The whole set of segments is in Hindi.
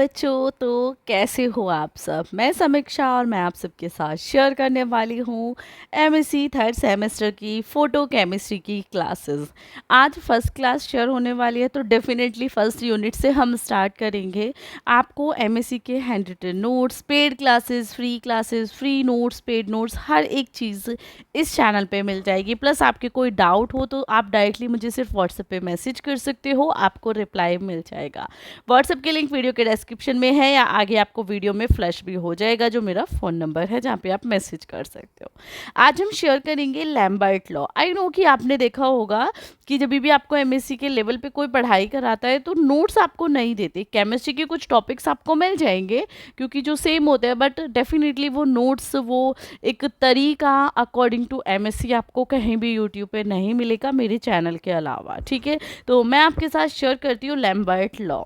बच्चों, तो कैसे हो आप सब। मैं समीक्षा और मैं आप सबके साथ शेयर करने वाली हूँ एमएससी थर्ड सेमेस्टर की फ़ोटो केमिस्ट्री की क्लासेस। आज फर्स्ट क्लास शेयर होने वाली है, तो डेफिनेटली फर्स्ट यूनिट से हम स्टार्ट करेंगे। आपको एमएससी के hand written notes, paid classes, free notes, paid notes, हर एक चीज़ इस चैनल पे मिल जाएगी। प्लस आपके कोई डाउट हो तो आप डायरेक्टली मुझे सिर्फ व्हाट्सएप पे मैसेज कर सकते हो, आपको रिप्लाई मिल जाएगा। व्हाट्सएप के लिंक वीडियो के डिस्क्रिप्शन में है या आगे आपको वीडियो में फ्लैश भी हो जाएगा, जो मेरा फ़ोन नंबर है जहाँ पे आप मैसेज कर सकते हो। आज हम शेयर करेंगे लैम्बर्ट लॉ। आई नो कि आपने देखा होगा कि जब भी आपको एमएससी के लेवल पे कोई पढ़ाई कराता है तो नोट्स आपको नहीं देते। केमिस्ट्री के कुछ टॉपिक्स आपको मिल जाएंगे क्योंकि जो सेम होते हैं, बट डेफिनेटली वो नोट्स, वो एक तरीका अकॉर्डिंग टू एमएससी आपको कहीं भी यूट्यूब पे नहीं मिलेगा मेरे चैनल के अलावा। ठीक है, तो मैं आपके साथ शेयर करती हूँ लैम्बर्ट लॉ।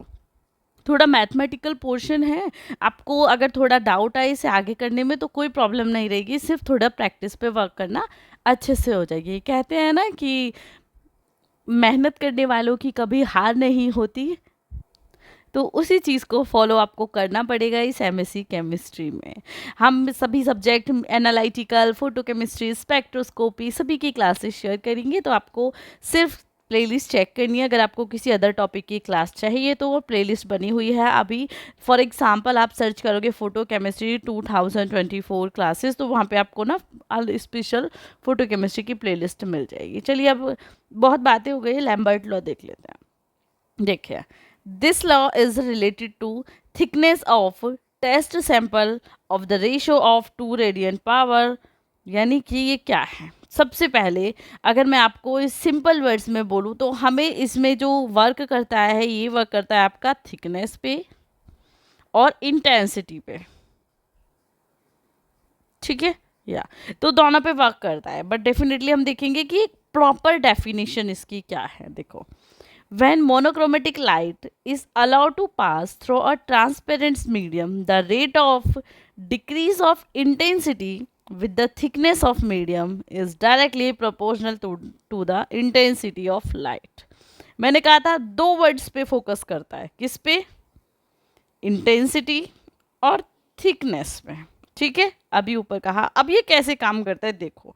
थोड़ा मैथमेटिकल पोर्शन है, आपको अगर थोड़ा डाउट आए इसे आगे करने में तो कोई प्रॉब्लम नहीं रहेगी, सिर्फ थोड़ा प्रैक्टिस पे वर्क करना अच्छे से हो जाएगी। कहते हैं ना कि मेहनत करने वालों की कभी हार नहीं होती, तो उसी चीज़ को फॉलो आपको करना पड़ेगा इस एमएससी केमिस्ट्री में। हम सभी subject analytical, photo chemistry, spectroscopy सभी की क्लासेस शेयर करेंगे, तो आपको सिर्फ प्लेलिस्ट चेक करनी है। अगर आपको किसी अदर टॉपिक की क्लास चाहिए तो वो प्लेलिस्ट बनी हुई है अभी। फॉर एग्जांपल आप सर्च करोगे फोटो केमिस्ट्री 2024 क्लासेस, तो वहाँ पे आपको ना स्पेशल फोटो केमिस्ट्री की प्लेलिस्ट मिल जाएगी। चलिए, अब बहुत बातें हो गई, लैम्बर्ट लॉ देख लेते हैं। देखिए, this law is related to thickness of test sample of the ratio of two radiant power. यानी कि ये क्या है, सबसे पहले अगर मैं आपको इस सिंपल वर्ड्स में बोलूँ तो हमें इसमें जो वर्क करता है, ये वर्क करता है आपका थिकनेस पे और इंटेंसिटी पे। ठीक है, या तो दोनों पे वर्क करता है, बट डेफिनेटली हम देखेंगे कि प्रॉपर डेफिनेशन इसकी क्या है। देखो, when monochromatic light is allowed to pass through a transparent medium, the rate of decrease of intensity with the thickness of medium is directly proportional to the intensity of light. मैंने कहा था दो वर्ड्स पे फोकस करता है, किस पे? इंटेंसिटी और थिकनेस पे। ठीक है, अभी ऊपर कहा। अब ये कैसे काम करता है देखो,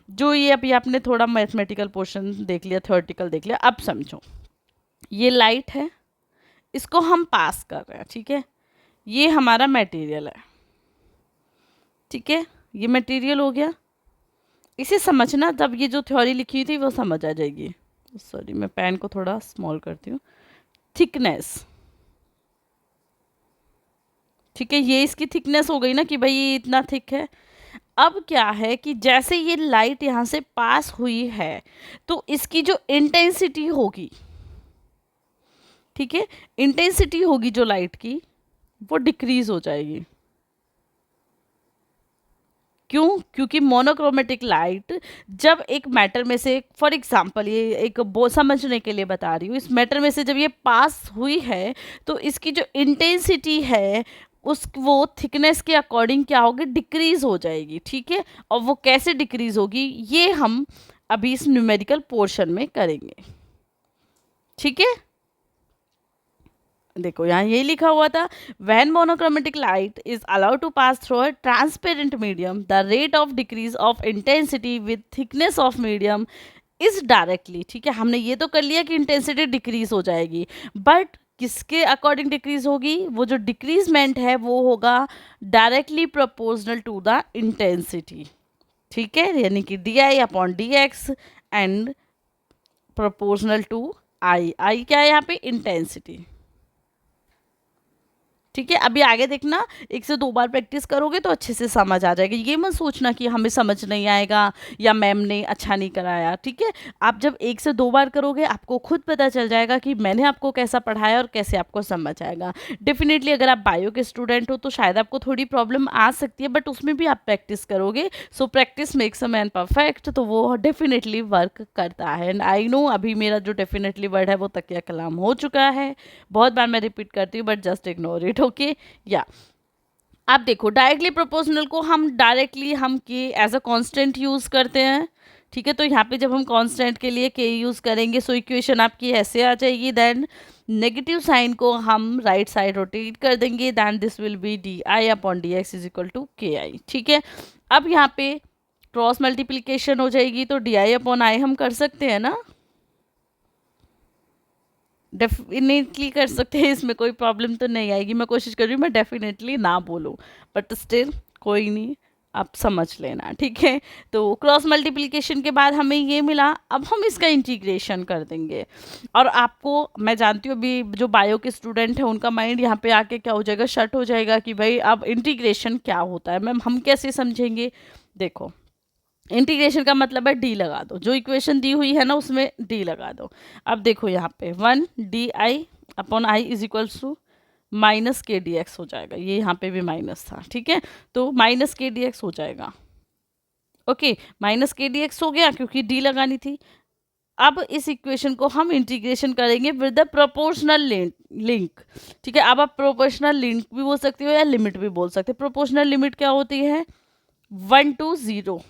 जो ये अभी आपने थोड़ा मैथमेटिकल पोर्शन देख लिया, थ्योरेटिकल देख लिया, अब समझो। ये लाइट है, इसको हम पास कर रहे हैं। ठीक है, ये हमारा मटेरियल है। ठीक है, ये मटेरियल हो गया। इसे समझना, तब ये जो थ्योरी लिखी हुई थी वो समझ आ जाएगी। सॉरी, मैं पेन को थोड़ा स्मॉल करती हूँ। थिकनेस, ठीक है, ये इसकी थिकनेस हो गई ना कि भाई ये इतना थिक है। अब क्या है कि जैसे ये लाइट यहाँ से पास हुई है तो इसकी जो इंटेंसिटी होगी, ठीक है, इंटेंसिटी होगी जो लाइट की, वो डिक्रीज हो जाएगी। क्यों? क्योंकि मोनोक्रोमेटिक लाइट जब एक मैटर में से, फॉर एग्जांपल ये एक समझने के लिए बता रही हूँ, इस मैटर में से जब ये पास हुई है तो इसकी जो इंटेंसिटी है उस वो थिकनेस के अकॉर्डिंग क्या होगी, डिक्रीज हो जाएगी। ठीक है, और वो कैसे डिक्रीज होगी ये हम अभी इस न्यूमेरिकल पोर्शन में करेंगे। ठीक है, देखो यहाँ ये लिखा हुआ था, when monochromatic light is allowed to pass through a transparent medium, the rate of decrease of intensity with thickness of medium is directly. ठीक है, हमने ये तो कर लिया कि इंटेंसिटी डिक्रीज हो जाएगी, बट किसके अकॉर्डिंग डिक्रीज होगी? वो जो डिक्रीजमेंट है वो होगा directly proportional to the intensity. ठीक है, यानी कि D I upon D X and proportional to I. I क्या है यहाँ पे? इंटेंसिटी। ठीक है, अभी आगे देखना, एक से दो बार प्रैक्टिस करोगे तो अच्छे से समझ आ जाएगा। ये मत सोचना कि हमें समझ नहीं आएगा या मैम ने अच्छा नहीं कराया। ठीक है, आप जब एक से दो बार करोगे आपको खुद पता चल जाएगा कि मैंने आपको कैसा पढ़ाया और कैसे आपको समझ आएगा। डेफिनेटली अगर आप बायो के स्टूडेंट हो तो शायद आपको थोड़ी प्रॉब्लम आ सकती है, बट उसमें भी आप प्रैक्टिस करोगे। So practice makes a man perfect, तो वो डेफिनेटली वर्क करता है। एंड आई नो अभी मेरा जो डेफिनेटली वर्ड है वो तकिया कलाम हो चुका है, बहुत बार मैं रिपीट करती हूँ, but just ignore it. Okay, या आप देखो, डायरेक्टली प्रोपोर्शनल को हम डायरेक्टली हम के एज अ कांस्टेंट यूज करते हैं। ठीक है, तो यहाँ पे जब हम कांस्टेंट के लिए के यूज़ करेंगे सो इक्वेशन आपकी ऐसे आ जाएगी, देन नेगेटिव साइन को हम राइट साइड रोटेट कर देंगे, then this will be d I upon D x is equal to k I. ठीक है, अब यहाँ पे क्रॉस मल्टीप्लीकेशन हो जाएगी तो डी आई अपॉन आई हम कर सकते हैं ना, डेफिनेटली कर सकते हैं, इसमें कोई प्रॉब्लम तो नहीं आएगी। मैं कोशिश कर रही हूँ मैं डेफिनेटली ना बोलूँ, बट स्टिल कोई नहीं, आप समझ लेना। ठीक है, तो क्रॉस मल्टीप्लिकेशन के बाद हमें ये मिला, अब हम इसका इंटीग्रेशन कर देंगे। और आपको मैं जानती हूँ अभी जो बायो के स्टूडेंट हैं उनका माइंड यहाँ पे आके क्या हो जाएगा, शट हो जाएगा कि भाई अब इंटीग्रेशन क्या होता है मैम, हम कैसे समझेंगे। देखो, इंटीग्रेशन का मतलब है डी लगा दो, जो इक्वेशन दी हुई है ना उसमें डी लगा दो। अब देखो यहाँ पे 1 d I upon I is equals to minus k d x हो जाएगा, ये यहाँ पे भी माइनस था। ठीक है, तो माइनस के डी एक्स हो जाएगा। Okay, minus k d x हो गया क्योंकि डी लगानी थी। अब इस इक्वेशन को हम इंटीग्रेशन करेंगे विद द प्रोपोर्शनल लिंक। ठीक है, अब आप प्रोपोर्शनल लिंक भी बोल सकते हो या लिमिट भी बोल सकते हो। प्रोपोर्शनल लिमिट क्या होती है, 1 to 0।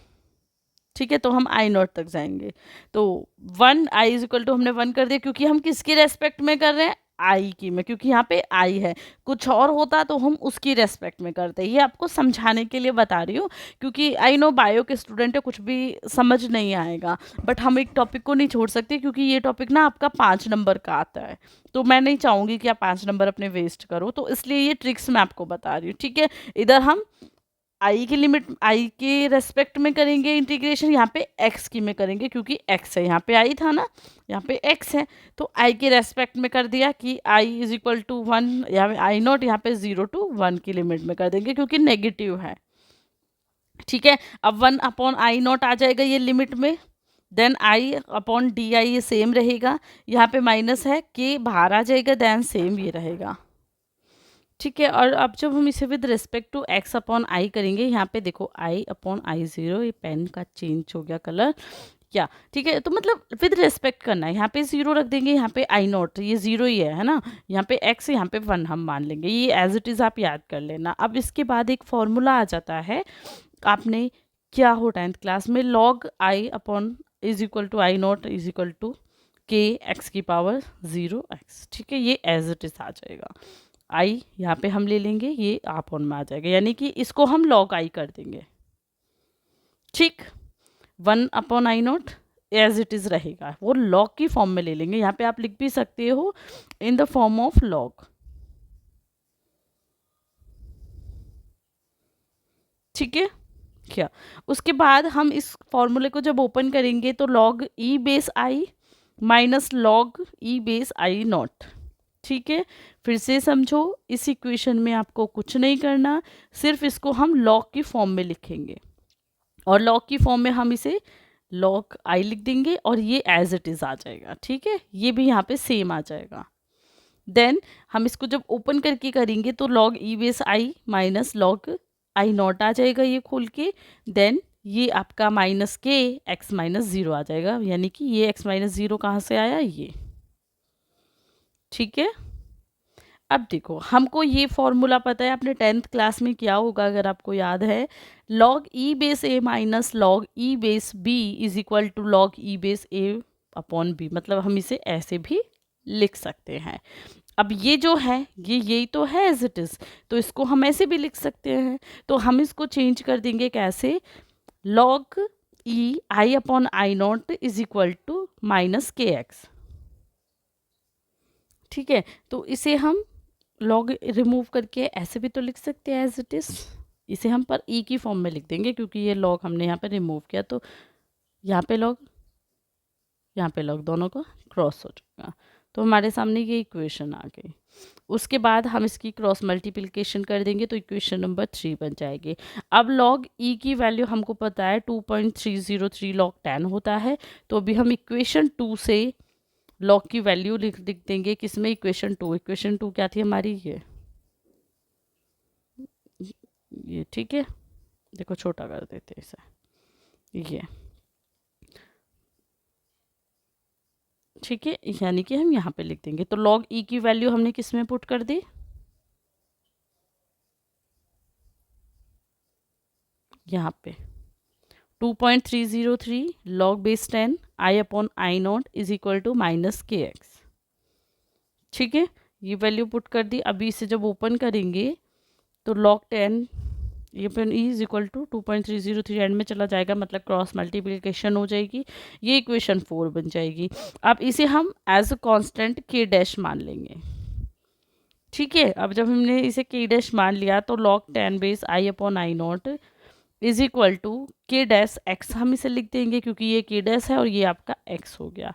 ठीक है, तो हम आई नॉट तक जाएंगे, तो 1 आई इज इक्वल टू हमने 1 कर दिया क्योंकि हम किसकी रेस्पेक्ट में कर रहे हैं, आई की में, क्योंकि यहाँ पे आई है। कुछ और होता तो हम उसकी रेस्पेक्ट में करते। ये आपको समझाने के लिए बता रही हूँ क्योंकि आई नो बायो के स्टूडेंट है, कुछ भी समझ नहीं आएगा, बट हम एक टॉपिक को नहीं छोड़ सकते क्योंकि ये टॉपिक ना आपका 5 नंबर का आता है, तो मैं नहीं चाहूँगी कि आप 5 नंबर अपने वेस्ट करो, तो इसलिए ये ट्रिक्स मैं आपको बता रही हूँ। ठीक है, इधर हम आई की लिमिट आई के रेस्पेक्ट में करेंगे इंटीग्रेशन, यहाँ पे एक्स की में करेंगे क्योंकि एक्स है, यहाँ पे आई था ना, यहाँ पे एक्स है, तो आई के रेस्पेक्ट में कर दिया कि आई इज इक्वल टू 1, यहाँ पे आई नॉट, यहाँ पे 0 to 1 की लिमिट में कर देंगे क्योंकि नेगेटिव है। ठीक है, अब 1 अपॉन आई नॉट आ जाएगा ये लिमिट में, then I upon d I ये सेम रहेगा, यहाँ पे माइनस है के बाहर आ जाएगा, देन सेम ये रहेगा। ठीक है, और अब जब हम इसे with respect to x upon I करेंगे, यहाँ पे देखो आई अपॉन आई 0, ये पेन का चेंज हो गया कलर क्या। ठीक है, तो मतलब विद रिस्पेक्ट करना है, यहाँ पे 0 रख देंगे, यहाँ पे आई नॉट, ये 0 ही है ना, यहाँ पे एक्स, यहाँ पे 1 हम मान लेंगे, ये एज इट इज़ आप याद कर लेना। अब इसके बाद एक फॉर्मूला आ जाता है, आपने क्या हो 10th क्लास में, log I upon is equal to I not is equal to k x की पावर 0x। ठीक है, ये एज इट इज़ आ जाएगा, आई यहाँ पे हम ले लेंगे, ये आप ऑन में आ जाएगा, यानी कि इसको हम लॉग आई कर देंगे। ठीक, 1 upon I not as it is रहेगा, वो लॉग की फॉर्म में ले लेंगे, यहाँ पे आप लिख भी सकते हो in the form of log. ठीक है, क्या उसके बाद हम इस फॉर्मूले को जब ओपन करेंगे तो log e base I minus log e base I not. ठीक है, फिर से समझो, इस इक्वेशन में आपको कुछ नहीं करना, सिर्फ इसको हम लॉग की फॉर्म में लिखेंगे, और लॉग की फॉर्म में हम इसे लॉग आई लिख देंगे और ये एज इट इज़ आ जाएगा। ठीक है, ये भी यहाँ पे सेम आ जाएगा। देन हम इसको जब ओपन करके करेंगे तो log e base I minus log I not आ जाएगा ये खोल के, देन ये आपका माइनस के एक्स माइनस 0 आ जाएगा, यानी कि ये एक्स माइनस 0 कहाँ से आया, ये। ठीक है, अब देखो हमको ये फॉर्मूला पता है, आपने 10th क्लास में किया होगा अगर आपको याद है, log e base a minus log e base b is equal to log e base a upon b, मतलब हम इसे ऐसे भी लिख सकते हैं। अब ये जो है ये यही तो है एज इट इज़, तो इसको हम ऐसे भी लिख सकते हैं, तो हम इसको चेंज कर देंगे कैसे, log e I upon I not is equal to minus k x. ठीक है, तो इसे हम लॉग रिमूव करके ऐसे भी तो लिख सकते हैं एज इट इज़, इसे हम पर ई की फॉर्म में लिख देंगे क्योंकि ये लॉग हमने यहाँ पे रिमूव किया, तो यहाँ पे लॉग यहाँ पे लॉग दोनों का क्रॉस हो जाएगा, तो हमारे सामने ये इक्वेशन आ गई। उसके बाद हम इसकी क्रॉस मल्टीप्लिकेशन कर देंगे तो इक्वेशन नंबर 3 बन जाएगी। अब लॉग ई की वैल्यू हमको पता है 2.303 लॉग 10 होता है, तो अभी हम इक्वेशन 2 से लॉग की वैल्यू लिख देंगे किसमें, इक्वेशन 2। इक्वेशन 2 क्या थी हमारी, ये। ठीक है, देखो छोटा कर देते हैं इसे, ये। ठीक है, यानी कि हम यहाँ पे लिख देंगे, तो लॉग ई की वैल्यू हमने किस में पुट कर दी, यहाँ पे 2.303 log base 10 I upon I not is equal to minus k x. ठीक है, ये वैल्यू पुट कर दी। अभी इसे जब ओपन करेंगे तो log 10 ये अपन e is equal to 2.303 end में चला जाएगा, मतलब क्रॉस मल्टीप्लिकेशन हो जाएगी, ये इक्वेशन 4 बन जाएगी। अब इसे हम एज अ कांस्टेंट के डैश मान लेंगे। ठीक है, अब जब हमने इसे के डैश मान लिया तो log 10 base I upon I not is equal to k dash x हम इसे लिख देंगे, क्योंकि ये के डैश है और ये आपका एक्स हो गया।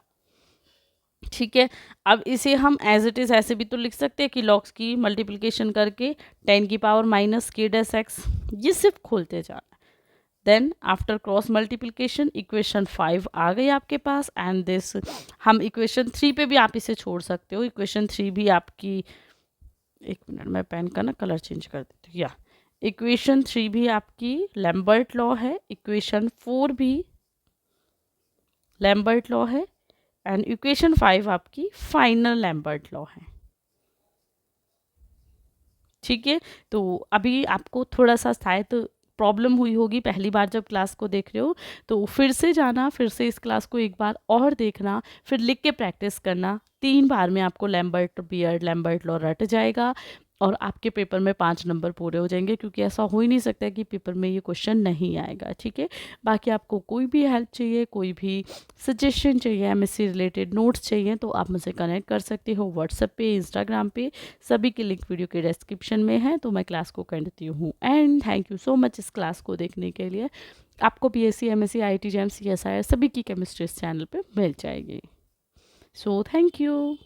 ठीक है, अब इसे हम एज इट इज़ ऐसे भी तो लिख सकते हैं कि लॉग्स की मल्टीप्लिकेशन करके 10 की power minus k dash x, ये सिर्फ खोलते जाना। Then after cross multiplication equation 5 आ गई आपके पास एंड दिस हम इक्वेशन 3 पे भी आप इसे छोड़ सकते हो। इक्वेशन 3 भी आपकी, एक मिनट मैं पेन का ना कलर चेंज कर देती हूँ, या इक्वेशन 3 भी आपकी लैम्बर्ट लॉ है, इक्वेशन 4 भी लैम्बर्ट लॉ है एंड इक्वेशन 5 आपकी फाइनल लैम्बर्ट लॉ है। ठीक है, तो अभी आपको थोड़ा सा शायद प्रॉब्लम हुई होगी पहली बार जब क्लास को देख रहे हो, तो फिर से जाना, फिर से इस क्लास को एक बार और देखना, फिर लिख के प्रैक्टिस करना। 3 बार में आपको लैम्बर्ट बियर्ड लैम्बर्ट लॉ रट जाएगा और आपके पेपर में 5 नंबर पूरे हो जाएंगे, क्योंकि ऐसा हो ही नहीं सकता कि पेपर में ये क्वेश्चन नहीं आएगा। ठीक है, बाकी आपको कोई भी हेल्प चाहिए, कोई भी सजेशन चाहिए, एमएससी रिलेटेड नोट्स चाहिए, तो आप मुझसे कनेक्ट कर सकते हो व्हाट्सएप पे, इंस्टाग्राम पे, सभी के लिंक वीडियो के डिस्क्रिप्शन में है। तो मैं क्लास को कर देती हूँ and thank you so much इस क्लास को देखने के लिए। आपको BSc, MSc, IT, JM, CSI सभी की केमिस्ट्री इस चैनल पे मिल जाएगी। So thank you.